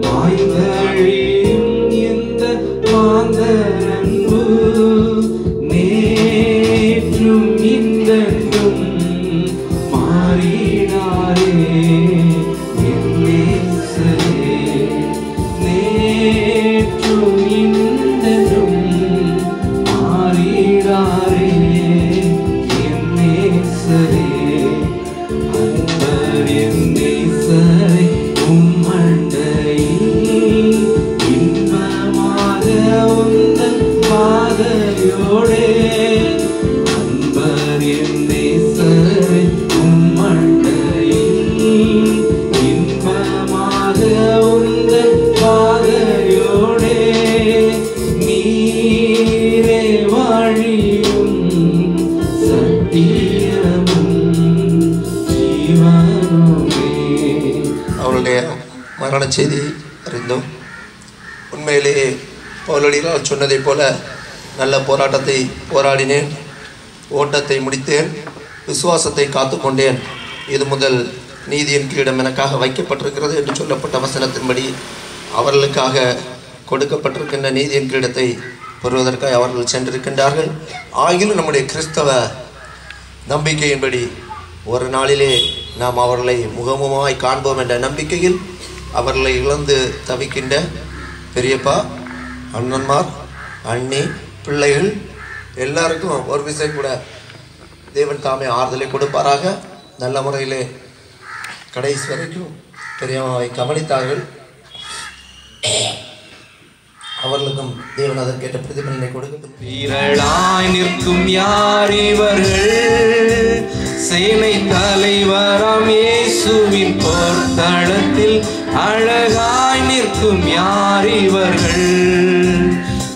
மாய்ந்தழியும் எந்த மாந்தர் அன்பு நேற்றும் இன்றும் மாறினாரே என் நேசரே. நேற்றும் இன்றும் மாறினாரே என் நேசரே. அன்பர் என் நேசரை இன்பமாக உந்தன் பாதையோடே. அன்பர் என் நேசரை உம்மண்டையில் இன்பமாக உந்தன் பாதையோடே. நீரே வழியும் சத்தியமும் ஜீவனுமே. அவருடைய மரண செய்தி அறிந்தோம். உண்மையிலேயே பவுலடிகளார் சொன்னதைப் போல நல்ல போராட்டத்தை போராடினேன், ஓட்டத்தை முடித்தேன், விசுவாசத்தை காத்துக்கொண்டேன். இது முதல் நீதியின் கிரீடம் எனக்காக வைக்கப்பட்டிருக்கிறது என்று சொல்லப்பட்ட வசனத்தின்படி அவர்களுக்காக கொடுக்கப்பட்டிருக்கின்ற நீதியின் கிரீடத்தை பெறுவதற்காக அவர்கள் சென்றிருக்கின்றார்கள். ஆகிலும் நம்முடைய கிறிஸ்தவ நம்பிக்கையின்படி ஒரு நாளிலே நாம் அவர்களை முகமுகமாய் காண்போம் என்ற நம்பிக்கையில் அவர்களை இழந்து தவிக்கின்ற பெரியப்பா, அண்ணன்மார், அண்ணி, பிள்ளைகள் எல்லாருக்கும் ஒரு விஷயம் கூட தேவன் தாமே ஆறுதலை கொடுப்பாராக. நல்ல முறையிலே கடைசி வரைக்கும் பெரியம்மாவை கவனித்தார்கள். அவர்களுக்கும் தேவன் அதற்கேற்ற பிரதிபலனை கொடுக்கட்டும். வீரளாய் நிற்கும் யார் இவர்கள்? சேனை தலைவராம் இயேசுவின் போர்த்தளத்தில் அழகாய் நிற்கும் யார் இவர்கள்?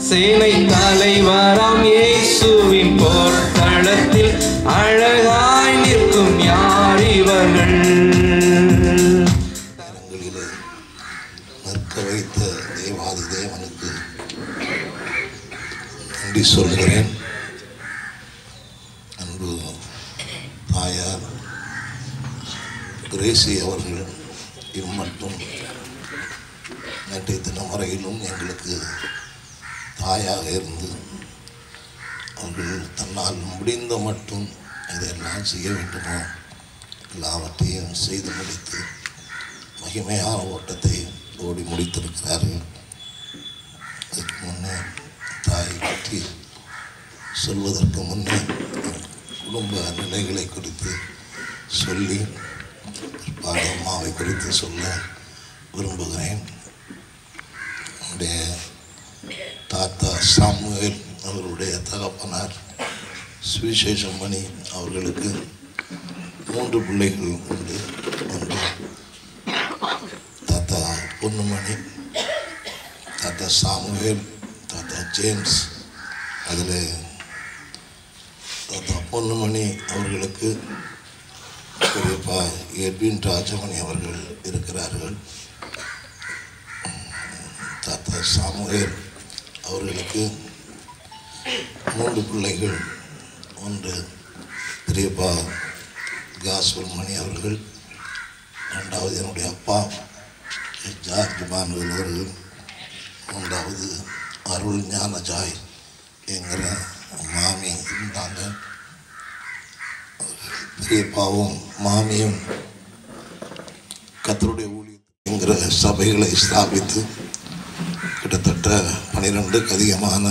சேனை தலைவராம் இயேசுவின் போர்த்தளத்தில் அழகாய் நிற்கும் யார் இவர்கள்? நிற்க வைத்த தேவாதி தேவனுக்கு நன்றி சொல்கிறேன். அன்பு தாயார் கிரேசி அவர்கள் இம்மட்டும் நேற்றைய தினம் வரையிலும் எங்களுக்கு தாயாக இருந்து அவர்கள் தன்னால் முடிந்த மட்டும் இதெல்லாம் செய்ய வேண்டுமோ எல்லாவற்றையும் செய்து முடித்து மகிமையான ஓட்டத்தை ஓடி முடித்திருக்கிறார்கள். அதுக்கு முன்னே தாயை பற்றி சொல்வதற்கு முன்னே குடும்ப நிலைகளை குறித்து சொல்லி பிற்பாடு அம்மாவை குறித்து சொல்ல விரும்புகிறேன். என்னுடைய தாத்தா சாமுவேல் அவருடைய தகப்பனார் சுவிசேஷம் மணி அவர்களுக்கு 3 பிள்ளைகள் உண்டு. ஒன்று தாத்தா பொன்னுமணி, தாத்தா சாமுவேல், தாத்தா ஜேம்ஸ். அதில் தாத்தா பொன்னுமணி அவர்களுக்கு பெரியப்பா எட்வின் ராஜமணி அவர்கள் இருக்கிறார்கள். தாத்தா சாமுவேல் அவர்களுக்கு 3 பிள்ளைகள். ஒன்று பெரியப்பா காஸ்வல் மணி அவர்கள், 2வது என்னுடைய அப்பா ஜார்ஜ் பானுவல் அவர்கள், 3வது அருள் ஞானஜாய் என்கிற மாமி இருந்தாங்க. பெரியப்பாவும் மாமியும் கர்த்தருடைய ஊழியர் என்கிற சபைகளை ஸ்தாபித்து கிட்டத்தட்ட 12க்கு அதிகமான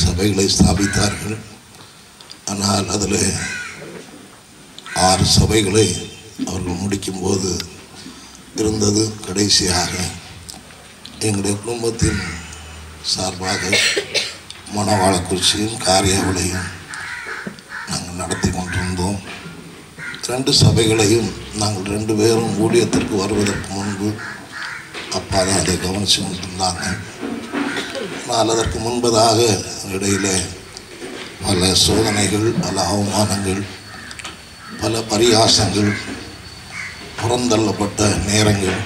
சபைகளை ஸ்தாபித்தார்கள். ஆனால் அதில் 6 சபைகளை அவர்கள் முடிக்கும்போது இருந்தது கடைசியாக எங்களுடைய குடும்பத்தின் சார்பாக மணவாளக்குறிச்சியும் காரியாவிலையும் நாங்கள் நடத்தி கொண்டிருந்தோம். 2 சபைகளையும் நாங்கள் 2 பேரும் ஊழியத்திற்கு வருவதற்கு முன்பு அப்பா தான் அதை கவனித்து கொண்டிருந்தாங்க. ஆனால் அதற்கு முன்பதாக இடையில் பல சோதனைகள், பல அவமானங்கள், பல பரியாசங்கள், புறந்தள்ளப்பட்ட நேரங்கள்,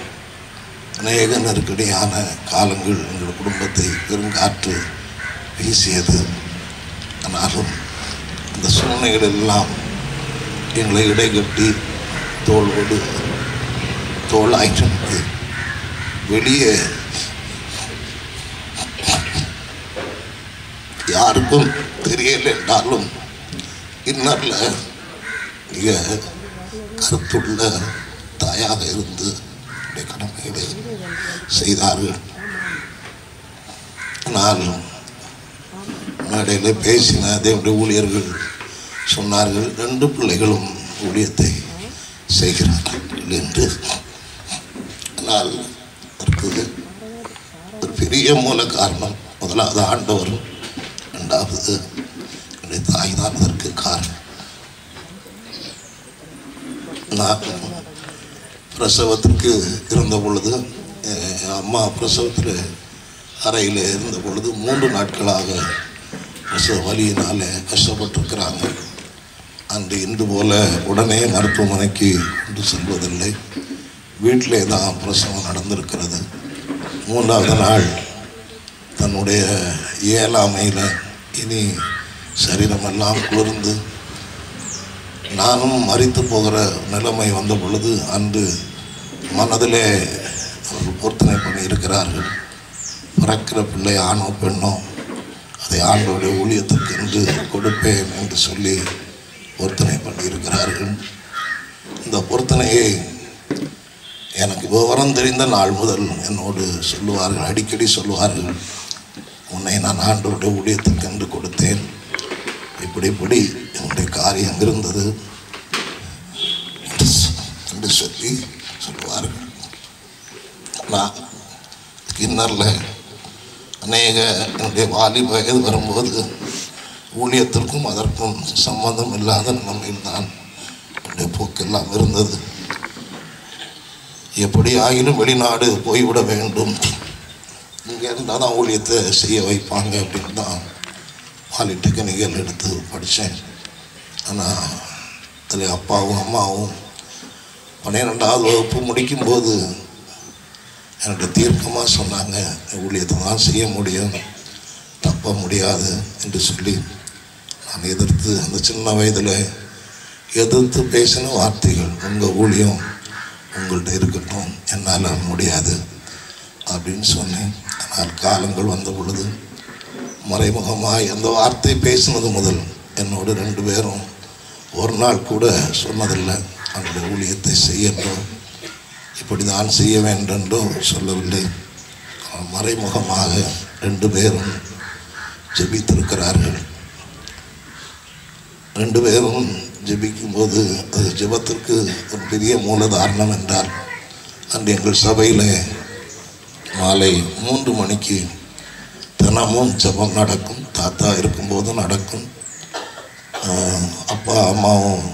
அநேக நெருக்கடியான காலங்கள் எங்கள் குடும்பத்தை பெருங்காற்று வீசியது. ஆனாலும் அந்த சூழ்நிலைகள் எல்லாம் எங்களை இடைகட்டி தோளோடு தோளாய்த்து வெளியே யாருக்கும் தெரியல என்றாலும் இன்னர்ல மிக கருத்துள்ள தாயாக இருந்து கடமைகளை செய்தார்கள். ஆனால் மேடையில் பேசின தேவனுடைய ஊழியர்கள் சொன்னார்கள், 2 பிள்ளைகளும் ஊழியத்தை செய்கிறார்கள் என்று. ஆனால் அதற்கு ஒரு பெரிய மூல காரணம், முதலாவது ஆண்டவர், 2வது என்னுடைய தாய் தான் அதற்கு காரணம். நான் பிரசவத்திற்கு இருந்த பொழுது, அம்மா பிரசவத்தில் அறையில் இருந்த பொழுது 3 நாட்களாக பிரசவ வலியினால் கஷ்டப்பட்டிருக்கிறாங்க. அன்று இன்று போல உடனே மருத்துவமனைக்கு கொண்டு செல்வதில்லை, வீட்டிலே தான் பிரசவம் நடந்திருக்கிறது. 3வது நாள் தன்னுடைய இயலாமையில் இனி சரீரமெல்லாம் குளிர்ந்து நானும் மரித்து போகிற நிலைமை வந்த பொழுது அன்று மனதிலே அவர்கள் பொருத்தனை பண்ணி இருக்கிறார்கள். பிறக்கிற பிள்ளை ஆணோ பெண்ணோ அதை ஆண்டோடைய ஊழியத்திற்கு என்று கொடுப்பேன் என்று சொல்லி பொருத்தனை பண்ணியிருக்கிறார்கள். இந்த பொருத்தனையை எனக்கு விவரம் தெரிந்த நாள் முதல் என்னோடு சொல்லுவார்கள், அடிக்கடி சொல்லுவார்கள், உன்னை நான் ஆண்டோடைய ஊழியத்திற்கு என்று கொடுத்தேன், இப்படி என்னுடைய காரியம் இருந்தது என்று சொல்லி சொல்லுவார்கள். நான் இன்னரில் அநேக என்னுடைய வாலிப வயது வரும்போது ஊழியத்திற்கும் அதற்கும் சம்பந்தம் இல்லாத நிலைமையில் தான் என்னுடைய போக்கெல்லாம் இருந்தது. எப்படி ஆகிலும் வெளிநாடு போய்விட வேண்டும், இங்கே இருந்தால் தான் ஊழியத்தை செய்ய வைப்பாங்க அப்படின்னு தான் பாலிடெக்னிக்கல் எடுத்து படித்தேன். ஆனால் அதில் அப்பாவும் அம்மாவும் 12வது வகுப்பு முடிக்கும்போது என்னுடைய தீர்க்கமாக சொன்னாங்க, ஊழியத்தை தான் செய்ய முடியும், தப்ப முடியாது என்று சொல்லி நான் எதிர்த்து, அந்த சின்ன வயதில் எதிர்த்து பேசின வார்த்தைகள், உங்கள் ஊழியம் உங்கள்கிட்ட இருக்கட்டும், என்னால் முடியாது அப்படின்னு சொன்னேன். ஆனால் காலங்கள் வந்த பொழுது மறைமுகமாக அந்த வார்த்தை பேசினது முதல் என்னோடு 2 பேரும் ஒரு நாள் கூட சொன்னதில்லை, அவனுடைய ஊழியத்தை செய்யணும், இப்படி தான் செய்ய வேண்டென்றோ சொல்லவில்லை. மறைமுகமாக 2 பேரும் ஜெபித்திருக்கிறார்கள். 2 பேரும் ஜெபிக்கும்போது அது ஜெபத்திற்கு ஒரு பெரிய மூலதாரணம் என்றால், அன்று எங்கள் சபையில் மாலை 3 மணிக்கு தினமும் ஜெபம் நடக்கும். தாத்தா இருக்கும்போதும் நடக்கும், அப்பா அம்மாவும்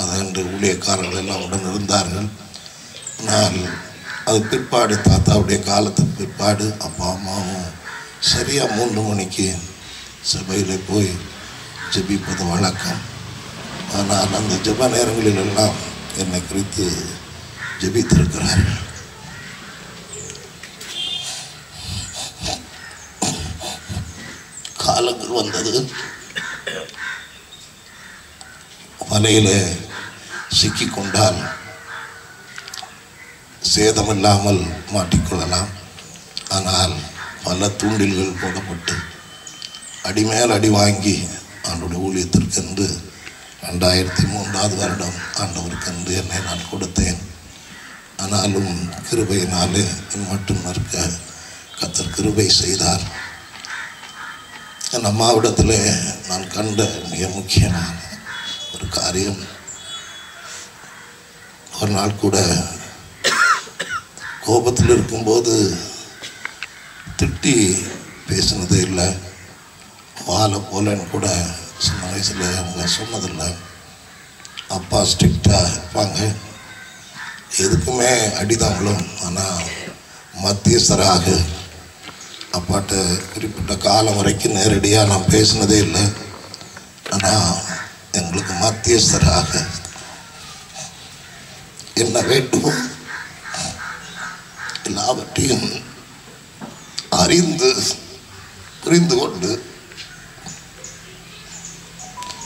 அதன்று ஊழியக்காரர்கள் எல்லாம் உடன் இருந்தார்கள். ஆனால் அது பிற்பாடு, தாத்தாவுடைய காலத்துக்கு பிற்பாடு அப்பா அம்மாவும் சரியாக 3 மணிக்கு சபையில் போய் ஜெபிப்பது வழக்கம். ஆனால் அந்த ஜெப நேரங்களிலெல்லாம் என்னை குறித்து ஜெபித்திருக்கிறார்கள். காலங்கள் வந்தது, வலையில் சிக்கிக்கொண்டால் சேதமில்லாமல் மாட்டிக்கொள்ளலாம். ஆனால் பல தூண்டில்கள் போடப்பட்டு அடிமேல் அடி வாங்கி ஆண்டோடைய ஊழியத்திற்கென்று 2003வது வருடம் ஆண்டவருக்கென்று என்னை நான் கொடுத்தேன். ஆனாலும் கிருபையினாலே மட்டும் நிற்க கர்த்தர் கிருபை செய்தார். என் அம்மாவிடத்தில் நான் கண்ட மிக முக்கியமான ஒரு காரியம், ஒரு நாள் கூட கோபத்தில் இருக்கும்போது திட்டி பேசினதே இல்லை, வாழை போலன்னு கூட சின்ன வயசில் அவங்க சொன்னதில்லை. அப்பா ஸ்ட்ரிக்டாக இருப்பாங்க, எதுக்குமே அடிதாங்களும். ஆனால் மத்தியஸ்தராக அப்பாட்ட குறிப்பிட்ட காலம் வரைக்கும் நேரடியாக நான் பேசினதே இல்லை. ஆனால் எங்களுக்கு மத்தியஸ்தராக என்ன வேண்டும் எல்லாவற்றையும் அறிந்து புரிந்து கொண்டு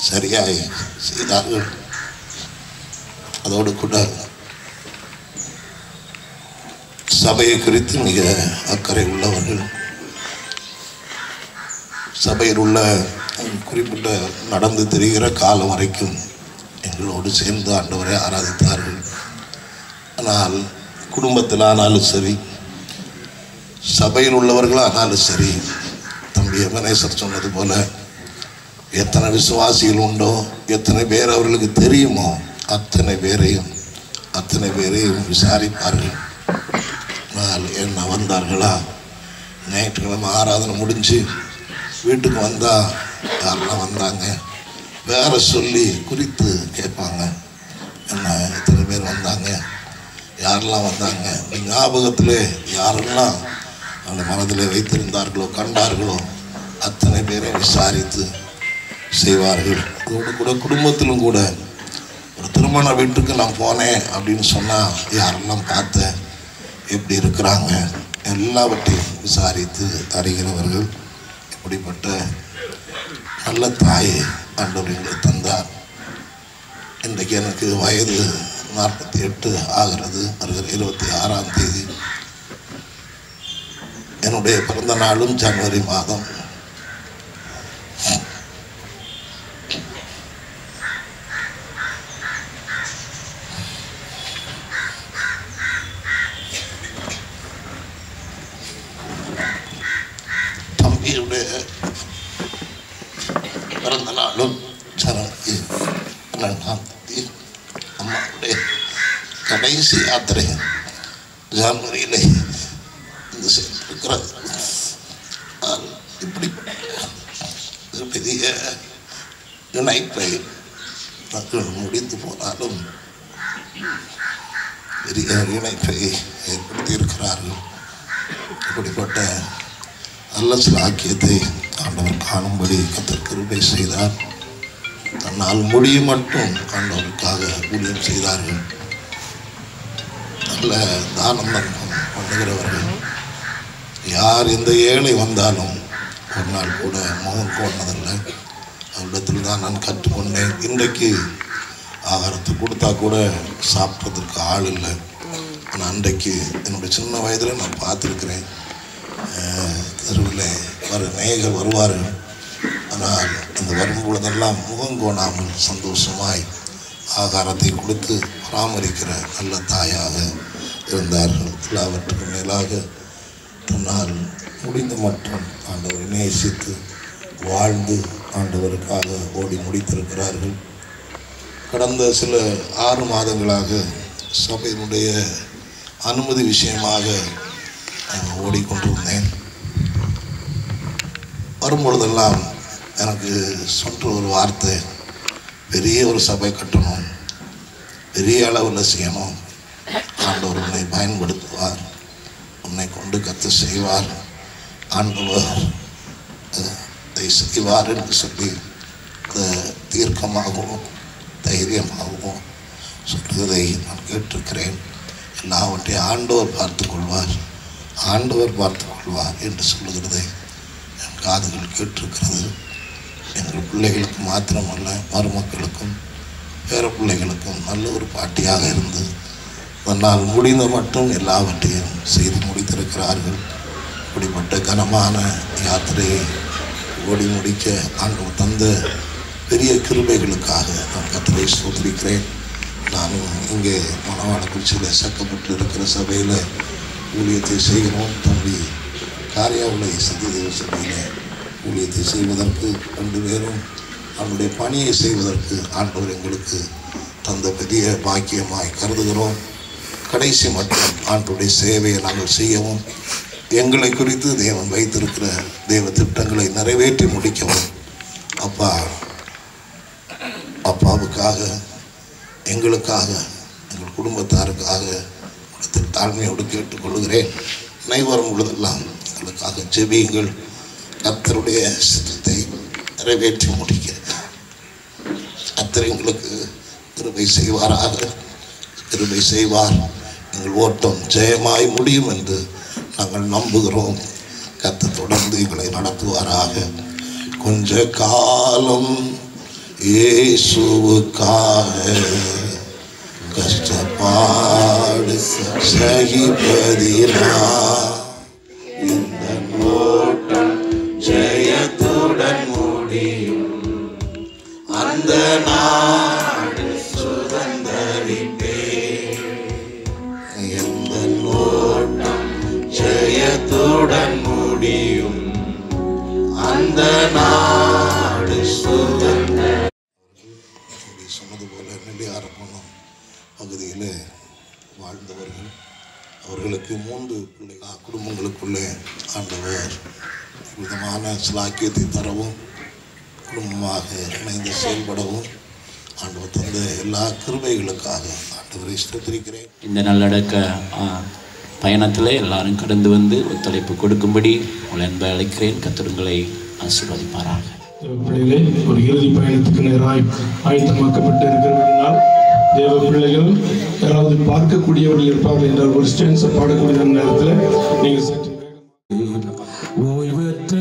சரியாய் செய்தார்கள். அதோடு கூட சபையை குறித்து மிக அக்கறை உள்ளவர்கள். சபையில் உள்ள குறிப்பிட்ட நடந்து தெரிகிற காலம் வரைக்கும் எங்களோடு சேர்ந்து ஆண்டவரை ஆராதித்தார்கள். ஆனால் குடும்பத்தில் ஆனாலும் சரி, சபையில் உள்ளவர்களானாலும் சரி, தம்பி எமனேசர் சொன்னது போல எத்தனை விசுவாசிகள் உண்டோ, எத்தனை பேர் அவர்களுக்கு தெரியுமோ அத்தனை பேரையும் விசாரிப்பார்கள். ஆனால் என்ன வந்தார்களா, ஞாயிற்றுக்கிழமை ஆராதனை முடிஞ்சு வீட்டுக்கு வந்தால் யாரெல்லாம் வந்தாங்க வேற சொல்லி குறித்து கேட்பாங்க. என்ன எத்தனை பேர் வந்தாங்க, யாரெல்லாம் வந்தாங்க, ஞாபகத்திலே யாரெல்லாம் அந்த மனதில் வைத்திருந்தார்களோ கண்டார்களோ அத்தனை பேரை விசாரித்து செய்வார்கள். இதோடு கூட குடும்பத்திலும் கூட ஒரு திருமண வீட்டுக்கு நான் போனேன் அப்படின்னு சொன்னால் யாரெல்லாம் பார்த்தேன், எப்படி இருக்கிறாங்க, எல்லாவற்றையும் விசாரித்து அறிகிறவர்கள். இப்படிப்பட்ட நல்ல தாயை ஆண்டவர் எங்களுக்கு தந்தார். இன்றைக்கு எனக்கு வயது 48 ஆகிறது. வருகிற 26ஆம் தேதி என்னுடைய பிறந்த நாளும் ஜனவரி மாதம். தம்பியுடைய பிறந்த நாளும் ஜனவரி 2ஆம் தேதி. அம்மாவுடைய கடைசி யாத்திரை ஜனவரியிலே இந்த இருக்கிறது. இப்படி பெரிய இணைப்பை முடிந்து போனாலும் பெரிய இணைப்பை ஏற்படுத்தி இருக்கிறார்கள். இப்படிப்பட்ட நல்ல சிலாக்கியத்தை ஆண்டவர் காணும்படி கர்த்தர் கிருபை செய்தார். தன்னால் முடியும் மட்டும் ஆண்டவருக்காக ஊழியம் செய்தார்கள். நல்ல தானம் பண்ணுகிறவர்கள். யார் எந்த ஏழை வந்தாலும் ஒரு நாள் கூட முகம் போனதில்லை. அவரிடத்தில் தான் நான் கற்றுக்கொண்டேன். இன்றைக்கு ஆகாரத்தை கொடுத்தா கூட சாப்பிட்றதுக்கு ஆள் இல்லை. ஆனால் அன்றைக்கு என்னுடைய சின்ன வயதில் நான் பார்த்துருக்கிறேன். தெருவில் நேயர்கள் வருவார்கள். ஆனால் அந்த வரும்பொழுதெல்லாம் முகம் கோணாமல் சந்தோஷமாய் ஆகாரத்தை கொடுத்து பராமரிக்கிற நல்ல தாயாக இருந்தார்கள். எல்லாவற்றுக்கும் மேலாக தன்னால் முடிந்த மற்றும் ஆண்டவரை நேசித்து வாழ்ந்து ஆண்டவருக்காக ஓடி முடித்திருக்கிறார்கள். கடந்த சில 6 மாதங்களாக சபையினுடைய அனுமதி விஷயமாக ஓடிக்கொண்டிருந்தேன். வரும்பொழுதெல்லாம் எனக்கு சொல்கிற ஒரு வார்த்தை, பெரிய ஒரு சபை கட்டணும், பெரிய அளவில் செய்யணும், ஆண்டவர் உன்னை பயன்படுத்துவார், உன்னை கொண்டு கர்த்தர் செய்வார், ஆண்டவர் அதை செய்வார் என்று சொல்லி தீர்க்கமாகவும் தைரியமாகவும் சொல்வதை நான் கேட்டிருக்கிறேன். எல்லாவற்றையும் ஆண்டவர் பார்த்துக்கொள்வார், ஆண்டவர் பார்த்துக்கொள்வார் என்று சொல்லுகிறதை என் காதுகள் கேட்டிருக்கிறது. எங்கள் பிள்ளைகளுக்கு மாத்திரமல்ல, மருமக்களுக்கும் பேர பிள்ளைகளுக்கும் நல்ல ஒரு பாட்டியாக இருந்து தன்னால் முடிந்த மட்டும் எல்லாவற்றையும் செய்து முடித்திருக்கிறார்கள். இப்படிப்பட்ட கனமான யாத்திரையை ஓடி முடிக்க ஆண்டவர் தந்த பெரிய கிருபைகளுக்காக நான் கர்த்தரை ஸ்தோத்திரிக்கிறேன். நானும் இங்கே மணவாளக்குறிச்சியில் சக்கப்பட்டு இருக்கிற சபையில் ஊழியத்தை செய்கிறோம். தம்பி காரியாவில் சத்தியதேவ சபையில் ஊழியத்தை செய்வதற்கு 2 பேரும் அவனுடைய பணியை செய்வதற்கு ஆண்டவர் எங்களுக்கு தந்த பெரிய பாக்கியமாய் கருதுகிறோம். கடைசி மட்டும் ஆண்டவருடைய சேவையை நாங்கள் செய்யவும், எங்களை குறித்து தேவன் வைத்திருக்கிற தேவ திட்டங்களை நிறைவேற்றி முடிக்கவும் அப்பாவுக்காக, எங்களுக்காக, எங்கள் குடும்பத்தாருக்காக தாழ்மையோடு கேட்டுக்கொள்கிறேன். அனைவரும் உள்ளதெல்லாம் எங்களுக்காக ஜெபியுங்கள். கர்த்தருடைய சித்தத்தை நிறைவேற்றி முடிக்க கர்த்தர் எங்களுக்கு கிருபை செய்வாராக, கிருபை செய்வார். எங்கள் ஓட்டம் ஜெயமாய் முடியும் என்று நாங்கள் நம்புகிறோம். கர்த்தர் தொடர்ந்து எங்களை நடத்துவாராக. கொஞ்ச காலம் இயேசுவுக்காக கஷ்டப்பாடு சகிப்பதினா இந்த ஓட்டம் ஜெயத்துடன் முடியும். அந்த நாடு சுதந்தரிப்பே. இந்த ஓட்டம் ஜெயத்துடன் முடியும். அந்த நாடு சுதந்தர. சொன்னது போல நெல்லியாரப்பணம் பகுதியில் வாழ்ந்தவர்கள், அவர்களுக்கு 3 குடும்பங்களுக்குள்ளே ஆண்டவர் விதமான சிலாக்கியத்தை தரவும் குடும்பமாக இணைந்து செயல்படவும் ஆண்டவர் தந்த எல்லா கிருபைகளுக்காக ஆண்டவரை ஸ்தோத்திரிக்கிறேன். இந்த நல்லடக்க பயணத்தில் எல்லாரும் கடந்து வந்து ஒத்துழைப்பு கொடுக்கும்படி உங்களை அன்பை அழைக்கிறேன். கர்த்தருங்களை ஆசீர்வதிப்பாராக. பிள்ளைகளை ஒரு இறுதி பயணத்துக்கு நேராய் ஆயத்தமாக்கப்பட்டு இருக்கிறவர்களால் தேவ பிள்ளைகள் யாராவது பார்க்கக்கூடியவர்கள் இருப்பார்கள் என்றால் ஒரு ஸ்டென்ஸை பாடக்கூடிய நேரத்தில் நீங்கள் சற்று ஓய்வற்ற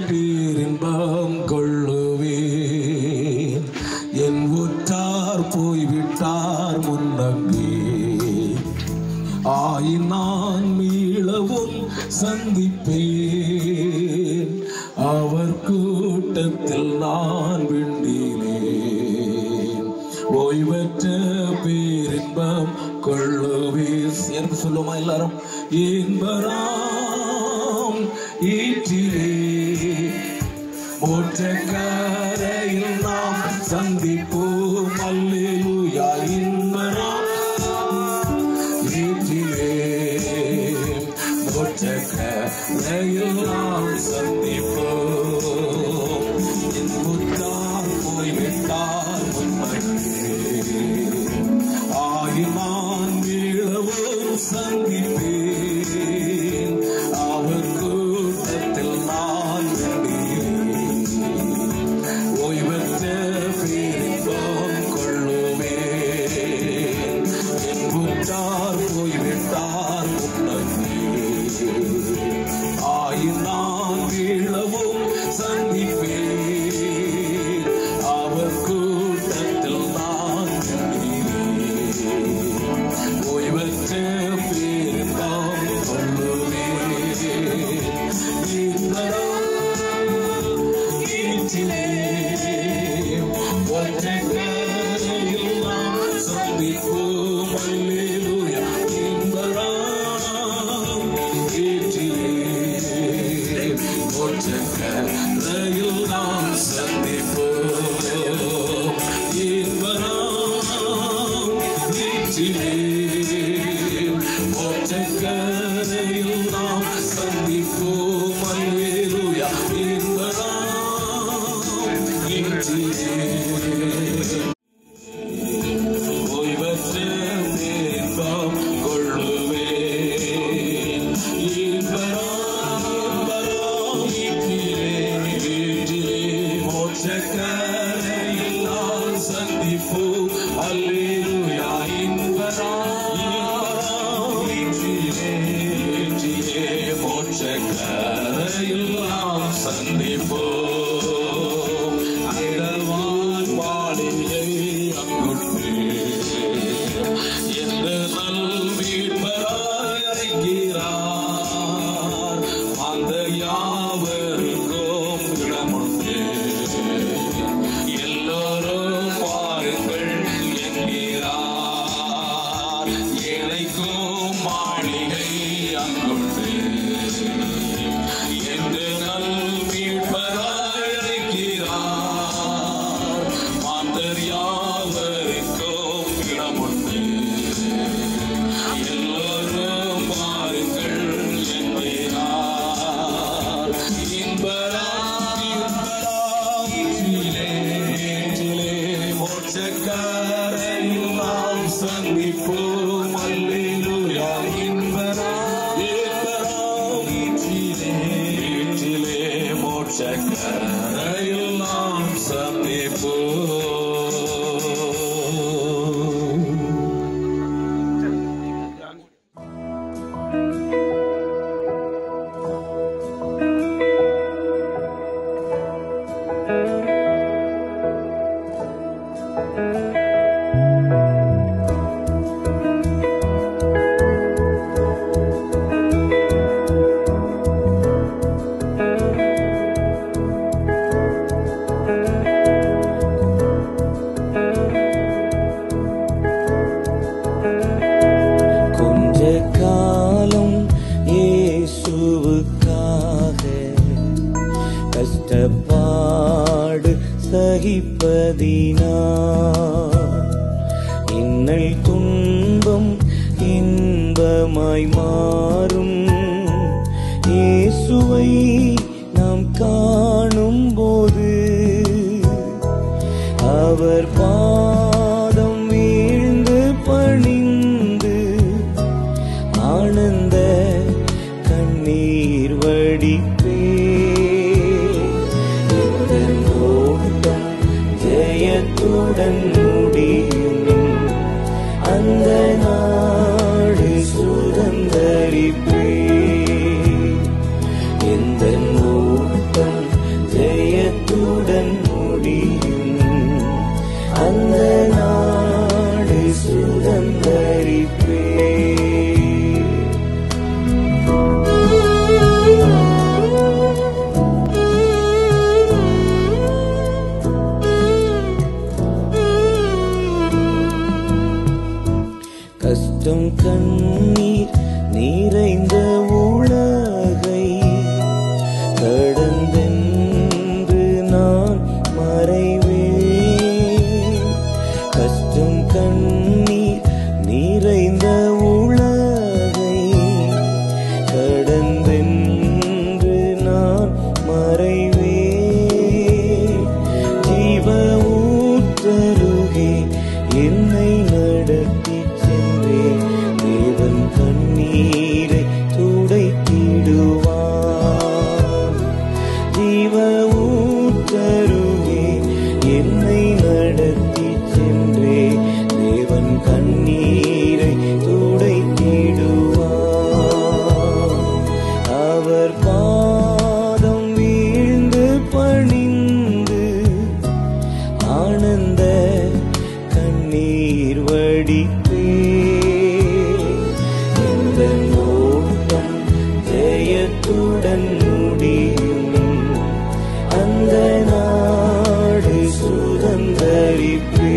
பேரின்பம் கொள்ளுவேன். என் உற்றார் போய்விட்டார் முன்னங்கே. நான் மீளவும் சந்திப்பேன். அவர் கூட்டத்தில் நான் விண்டினேன். ஓய்வற்ற பேரின்பம் கொள்ளுவேன். என்று சொல்லுமா எல்லாரும்? இன்பராம் ஈற்றிலே மோட்சக்கரையில் நாம் சந்திப்போம். அல்லேலூயா. இன்பராம் ஈற்றிலே மோட்சக்கரையில் நாம் சந்திப்போம். என் முத்தார் போய்விட்டார் முன்னே. நான் மீளவும் சந்திப்பேன். அவர் கூட்டத்தில் நான் ஓய்வற்ற பேரின்பம் கொள்ளுவேன். என் உற்றார் போய்விட்டார் முன்னே. நான் மீளவும் சந்திப்பேன். அவர் கூட்டத்தில் நான் ஓய்வற்ற பேரின்பம் கொள்ளுவேன். ஒற்றைக்கரையில் நாம் சந்திப்போம். அல்லேலூயா. இன்பராம் ஈற்றிலே ஒற்றைக்கரையில் நாம் சந்திப்போம். இன்பராம் ஈற்றிலே ஒற்றைக்கரையில் நாம் சந்திப்போம். அல்லேலூயா. இன்பராம் ஈற்றிலே ஓய்வற்ற பேரின்பம் கொள்ளுவேன். இன்பராம் ஈற்றிலே மோட்சக்கரையில் நாம் சந்திப்போம். அல்லேலூயா. இன்பராம் ஈற்றிலே மோட்சக்கரையில் நாம் சந்திப்போம். அண்டவான் மாளிகை அங்குண்டு எந்த நல் மீட்பராய் அழைக்கிறார். அந்த யாவருக்கும் இடமுண்டு. எல்லோரும் பாருங்கள் என்கிறார். ஏழைக்கும் மாளிகை அங்குண்டு எந்த நல் மீட்பராய் அழைக்கிறார். மாந்தர் யாவருக்கும் இடமுண்டு. எல்லோரும் பாருங்கள் என்கிறார். இன்பராம் ஈற்றிலே மோட்சக்கரையில் நாம் சந்திப்போம். அல்லேலூயா. இன்பராம் ஈற்றிலே மோட்சக்கரையில் நாம் சந்திப்போம். இன்னல் துன்பம் இன்பமாய் மாறும். இயேசுவை நாம் காணும் போது அவர் பாதம் வீழ்ந்து பணிந்து ஆனந்த கண்ணீர் வடிப்பே. எங்கள் ஓட்டம் ஜெயத்துடன் முடியும், அந்த நாடு சுதந்தரிப்பே. எங்கள் ஓட்டம் ஜெயத்துடன் முடியும், அந்த நாடு சுதந்தரிப்பே. கஷ்டம் கண்ணீர் நிறைந்த உலகை கடந்தென்று நான் மறைவேன். கஷ்டம் கண்ணீர் நிறைந்த உலகை கடந்தென்று நான் மறைவேன். ஜீவ ஊற்றருகே என்னை நடத்தி சென்றே தேவன் கண்ணீரை துடைத்திடுவார். ஜீவ ஊற்றருகே என்னை நடத்தி சென்றே தேவன் கண்ணீரை துடைத்திடுவார். அவர் பாதம் வீழ்ந்து பணிந்து ஆனந்த கண்ணீர் வடிப்பே. எங்கள் ஓட்டம் ஜெயத்துடன் முடியும், அந்த நாடு சுதந்தரிப்பே.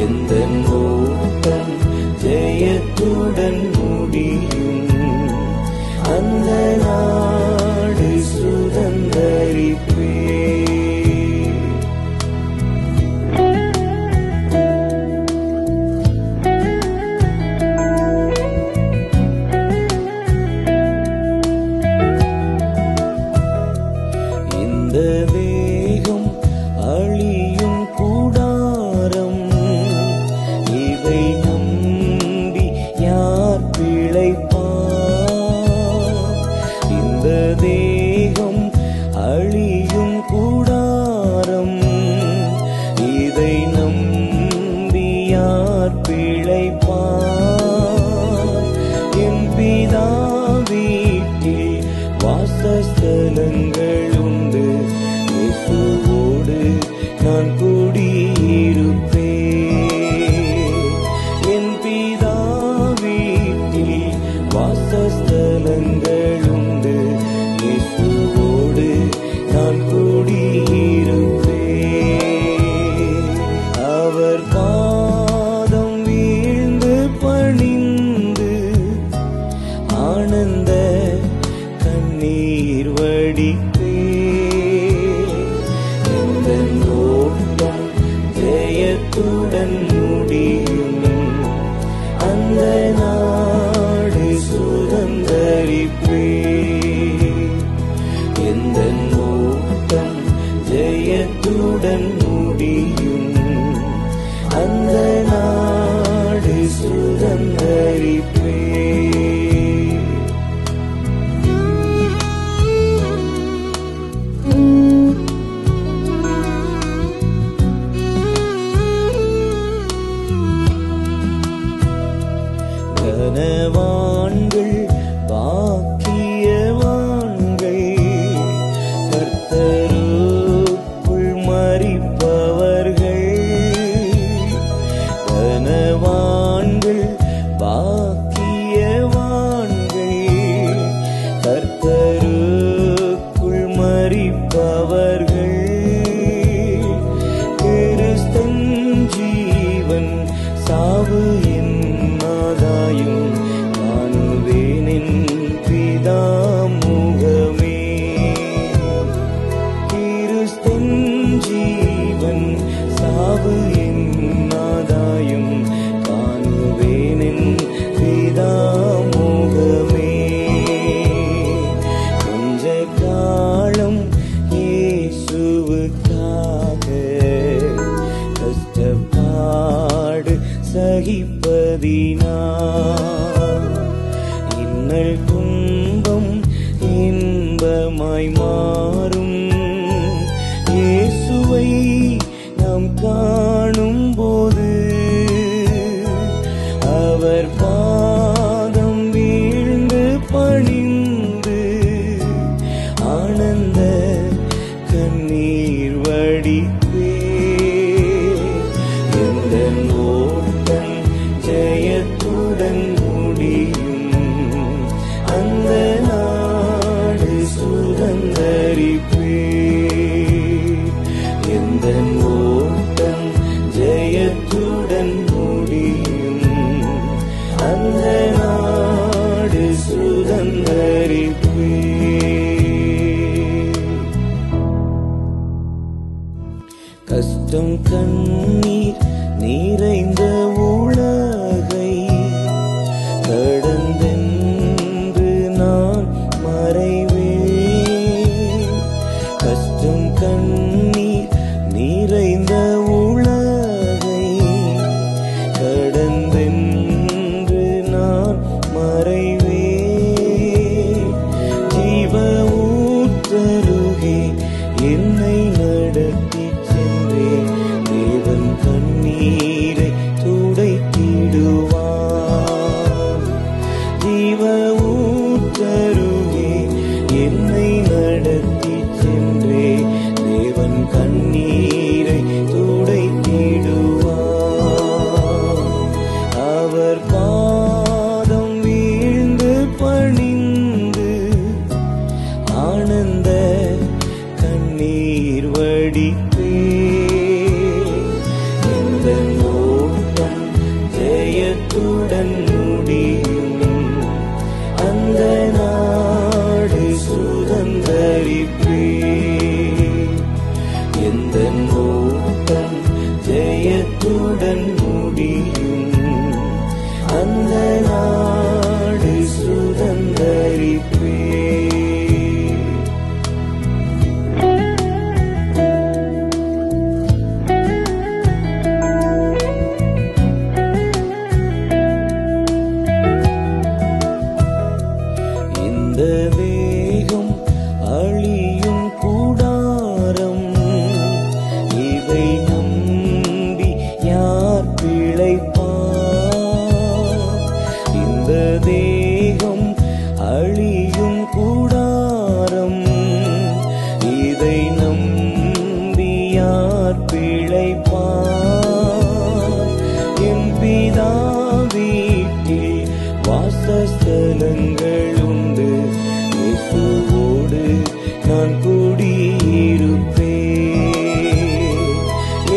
எங்கள் ஓட்டம் ஜெயத்துடன் முடியும், அந்த நாடு சுதந்தரிப்பே. இந்த தேகம் அழியும் கூடாரம், இதை நம்பி யார் பிழைப்பார்? இந்த தேகம் அழியும் கூடாரம், இதை நம்பி யார் பிழைப்பார்? என் பிதா வீட்டில் வாசஸ்தலங்கள் உண்டு, இயேசுவோடு நான் குடியிருப்பேன். என் பிதா வீட்டில் வாசஸ்தலங்கள் உண்டு, இயேசுவோடு நான் குடியிருப்பேன். அவர் பாதம் வீழ்ந்து பணிந்து ஆனந்த கண்ணீர் வடிப்பே. எங்கள் ஓட்டம் ஜெயத்துடன் முடியும், அந்த நாடு சுதந்தரிப்பே. எங்கள் ஓட்டம் ஜெயத்துடன் முடியும், அந்த நாடு சுதந்தரிப்பே. கனவான்கள் பாக்கியவான்கள், கர்த்தருக்குள் மரிப்பார்கள். பாடு சகிப்பதினா இன்னல் துன்பம் இன்பமாய் மாறும். இயேசுவை நாம் காணும் போது அவர் பாதம் வீழ்ந்து பணிந்து ஆனந்த கண்ணீர் வடிப்பே. எந்த ஓட்டம் ஜெயத்துடன் முடியும், அந்த நாடு சுதந்தரிப்பே. எந்த ஓட்டம் ஜெயத்துடன் முடியும், அந்த நாடு சுதந்தரிப்பே. கஷ்டம் கண்ணீர் நிறைந்த உலகை கடந்தென்று நான் மறைவேன். கஷ்டம் கண்ணீர் நிறைந்த உலகை கடந்தென்று நான் மறைவேன். ஜீவ ஊற்றருகே என்னை நடத்தி சென்றே தேவன் கண்ணீரை துடைத்திடுவார். ஜீவ ஊற்றருகே என்னை நடத்தி சென்றே தேவன் கண்ணீரை துடைத்திடுவார். அவர் பாதம் வீழ்ந்து பணிந்து ஆனந்த கண்ணீர் வடிப்பே. எந்த ஓட்டம் ஜெயத்துடன் முடியும், அந்த நாடு சுதந்தரிப்பே. எந்த ஓட்டம் ஜெயத்துடன் முடியும், அந்த நாடு சுதந்தரிப்பே. இந்த தேகம் அழியும் கூடாரம், இதை நம்பி யார் பிழைப்பார்? இந்த தேகம் அழியும் கூடாரம், இதை நம்பி யார் பிழைப்பார்? என் பிதா வீட்டில் வாசஸ்தலங்கள் உண்டு, இயேசுவோடு நான் குடியிருப்பேன்.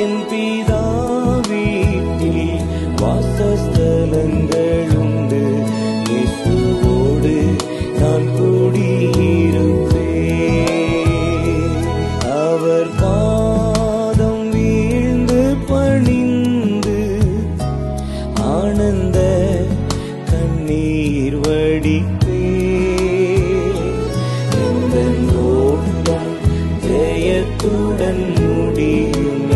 என் பிதா வீட்டில் வாசஸ்தலங்கள் உண்டு, இயேசுவோடு நான் குடியிருப்பேன். அவர் பாதம் வீழ்ந்து பணிந்து ஆனந்த கண்ணீர் வடிப்பே. எந்த ஓட்டம் ஜெயத்துடன் முடியும்,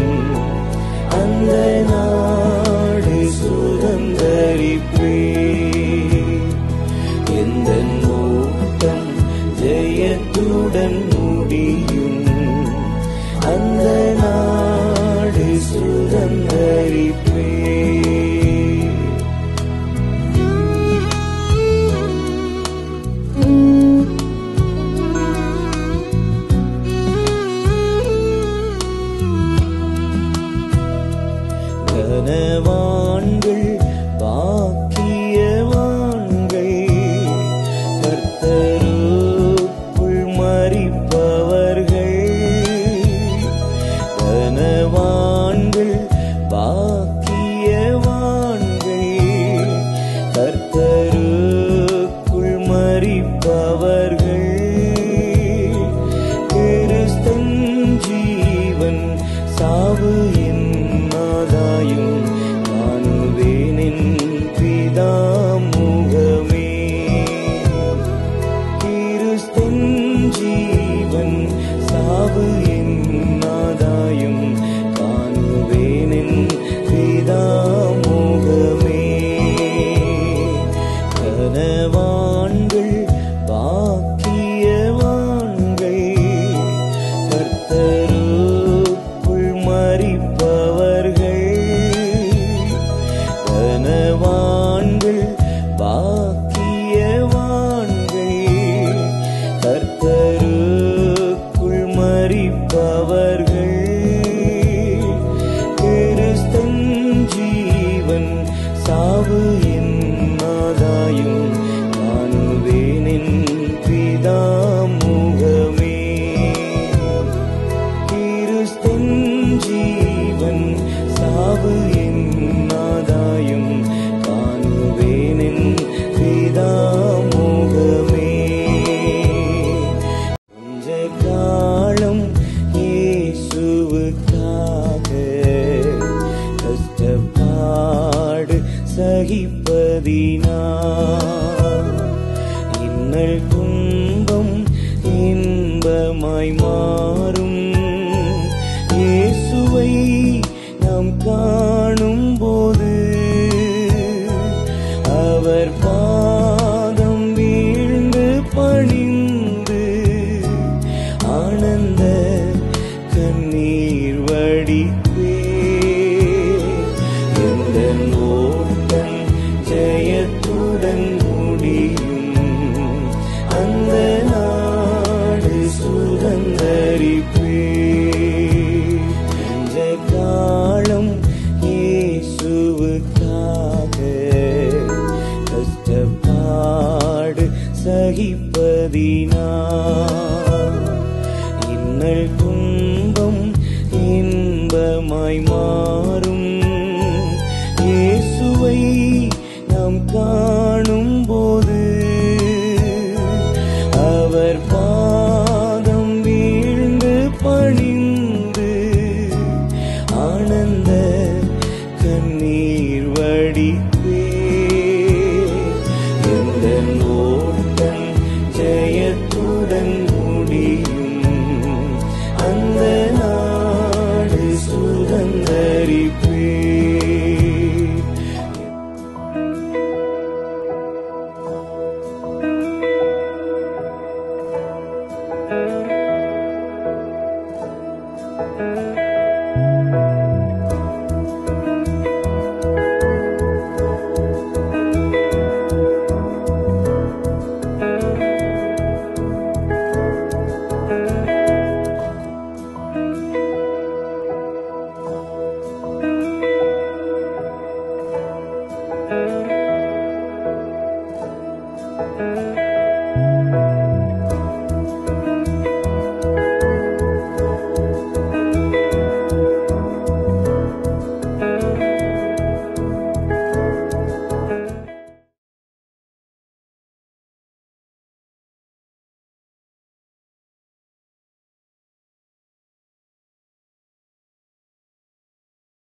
அந்த நாடு சுதந்தரிப்பே. எந்த ஓட்டம் ஜெயத்துடன் முடியும், அந்த நாடு சுதந்தரிப்பே. கனவான்கள் பாக்கியவான்கள், கர்த்தருக்குள் மரிப்பவர்கள். கனவான்கள் பாக்கியவான்கள், கர்த்தருக்குள் மரிப்பவர்கள். கிறிஸ்தன் ஜீவன் சாவு என்னாதாயும் காணுவேனின் பிதா முகமே. கிறிஸ்தன் ஜீவன் சாவு என்னாதாயும் காணுவேனின் சகிப்பதினா இன்னல் துன்பம் இன்பமாய்